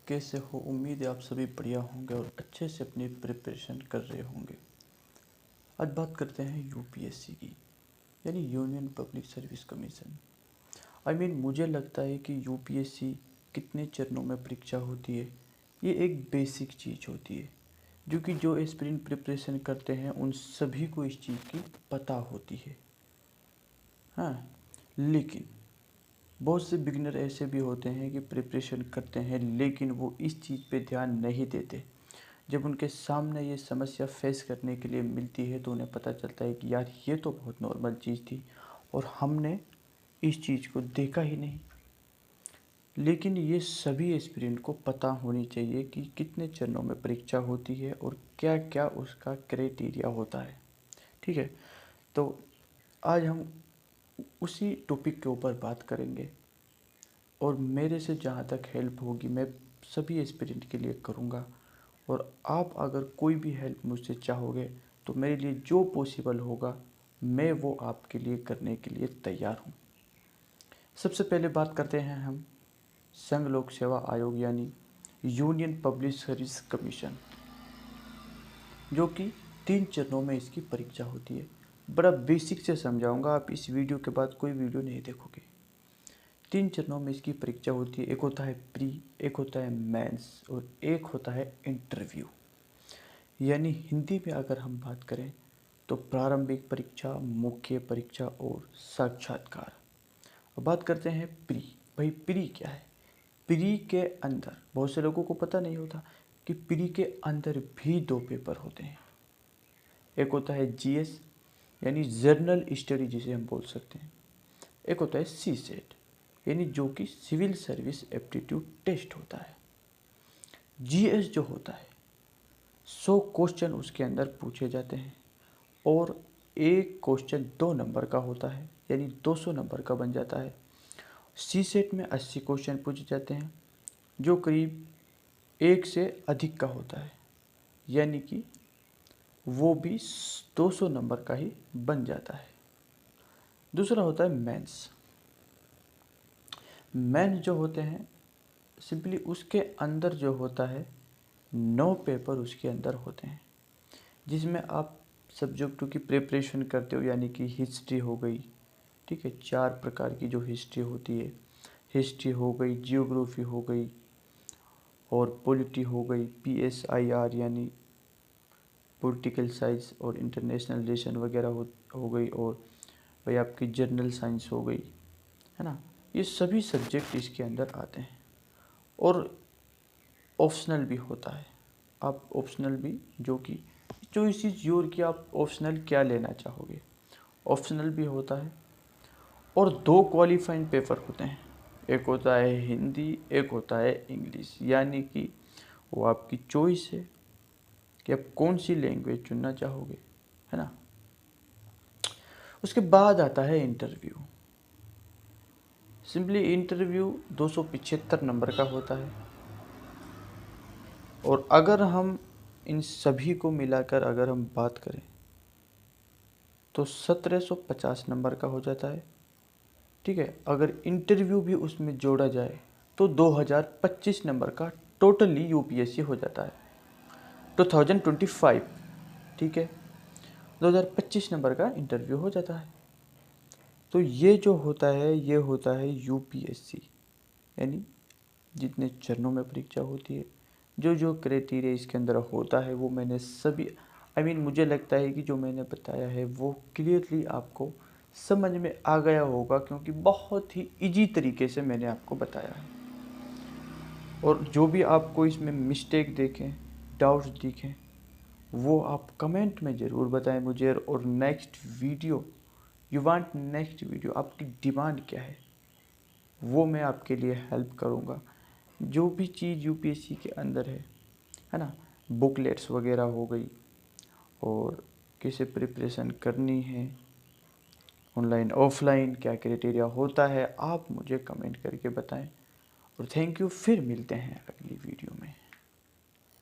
कैसे हो? उम्मीद है आप सभी बढ़िया होंगे और अच्छे से अपनी प्रिपरेशन कर रहे होंगे। आज बात करते हैं यूपीएससी की, यानी यूनियन पब्लिक सर्विस कमीशन। मुझे लगता है कि यूपीएससी कितने चरणों में परीक्षा होती है, ये एक बेसिक चीज़ होती है जो कि जो एस्पिरेंट प्रिपरेशन करते हैं उन सभी को इस चीज़ की पता होती है। हाँ, लेकिन बहुत से बिगिनर ऐसे भी होते हैं कि प्रिपरेशन करते हैं लेकिन वो इस चीज़ पे ध्यान नहीं देते। जब उनके सामने ये समस्या फेस करने के लिए मिलती है तो उन्हें पता चलता है कि यार ये तो बहुत नॉर्मल चीज़ थी और हमने इस चीज़ को देखा ही नहीं। लेकिन ये सभी एस्पिरेंट को पता होनी चाहिए कि कितने चरणों में परीक्षा होती है और क्या क्या उसका क्राइटेरिया होता है। ठीक है, तो आज हम उसी टॉपिक के ऊपर बात करेंगे और मेरे से जहाँ तक हेल्प होगी मैं सभी एस्पिरेंट के लिए करूँगा। और आप अगर कोई भी हेल्प मुझसे चाहोगे तो मेरे लिए जो पॉसिबल होगा मैं वो आपके लिए करने के लिए तैयार हूँ। सबसे पहले बात करते हैं हम संघ लोक सेवा आयोग यानी यूनियन पब्लिक सर्विस कमीशन, जो कि 3 चरणों में इसकी परीक्षा होती है। बड़ा बेसिक से समझाऊंगा, आप इस वीडियो के बाद कोई वीडियो नहीं देखोगे। 3 चरणों में इसकी परीक्षा होती है। एक होता है प्री, एक होता है मेंस और एक होता है इंटरव्यू। यानी हिंदी में अगर हम बात करें तो प्रारंभिक परीक्षा, मुख्य परीक्षा और साक्षात्कार। अब बात करते हैं प्री। भाई प्री क्या है? प्री के अंदर बहुत से लोगों को पता नहीं होता कि प्री के अंदर भी 2 पेपर होते हैं। एक होता है जीएस यानी जर्नल स्टडी जिसे हम बोल सकते हैं। एक होता है सी सेट यानी जो कि सिविल सर्विस एप्टीट्यूड टेस्ट होता है। जीएस जो होता है 100 क्वेश्चन उसके अंदर पूछे जाते हैं और एक क्वेश्चन 2 नंबर का होता है यानी 200 नंबर का बन जाता है। सी सेट में 80 क्वेश्चन पूछे जाते हैं जो करीब 1 से अधिक का होता है, यानी कि वो भी 200 नंबर का ही बन जाता है। दूसरा होता है मेंस। मेंस जो होते हैं सिंपली उसके अंदर जो होता है 9 पेपर उसके अंदर होते हैं, जिसमें आप सब्जेक्टों की प्रिपरेशन करते हो, यानी कि हिस्ट्री हो गई। ठीक है, 4 प्रकार की जो हिस्ट्री होती है, हिस्ट्री हो गई, जियोग्राफी हो गई और पॉलिटी हो गई, PSIR यानी पॉलिटिकल साइंस और इंटरनेशनल रिलेशन वगैरह हो गई, और भाई आपकी जनरल साइंस हो गई, है ना। ये सभी सब्जेक्ट इसके अंदर आते हैं। और ऑप्शनल भी होता है। आप ऑप्शनल भी जो कि चॉइस इज योर कि आप ऑप्शनल क्या लेना चाहोगे, ऑप्शनल भी होता है। और 2 क्वालिफाइंग पेपर होते हैं, एक होता है हिंदी, एक होता है इंग्लिश, यानी कि वो आपकी चॉइस है कि आप कौन सी लैंग्वेज चुनना चाहोगे, है ना। उसके बाद आता है इंटरव्यू। सिंपली इंटरव्यू 275 नंबर का होता है और अगर हम इन सभी को मिलाकर अगर हम बात करें तो 1750 नंबर का हो जाता है। ठीक है, अगर इंटरव्यू भी उसमें जोड़ा जाए तो 2025 नंबर का टोटली यूपीएससी हो जाता है, 2025। ठीक है, 2025 नंबर का इंटरव्यू हो जाता है। तो ये जो होता है ये होता है यूपीएससी, यानी जितने चरणों में परीक्षा होती है, जो जो क्राइटेरिया इसके अंदर होता है वो मैंने सभी मुझे लगता है कि जो मैंने बताया है वो क्लियरली आपको समझ में आ गया होगा, क्योंकि बहुत ही इजी तरीके से मैंने आपको बताया है। और जो भी आपको इसमें मिस्टेक देखें, डाउट्स दिखें, वो आप कमेंट में ज़रूर बताएं मुझे। और next video, you want next video, आपकी डिमांड क्या है वो मैं आपके लिए हेल्प करूँगा। जो भी चीज़ यूपीएससी के अंदर है ना, बुकलेट्स वगैरह हो गई और कैसे प्रिपरेशन करनी है, ऑनलाइन ऑफलाइन क्या क्राइटेरिया होता है, आप मुझे कमेंट करके बताएं। और थैंक यू, फिर मिलते हैं अगली वीडियो में।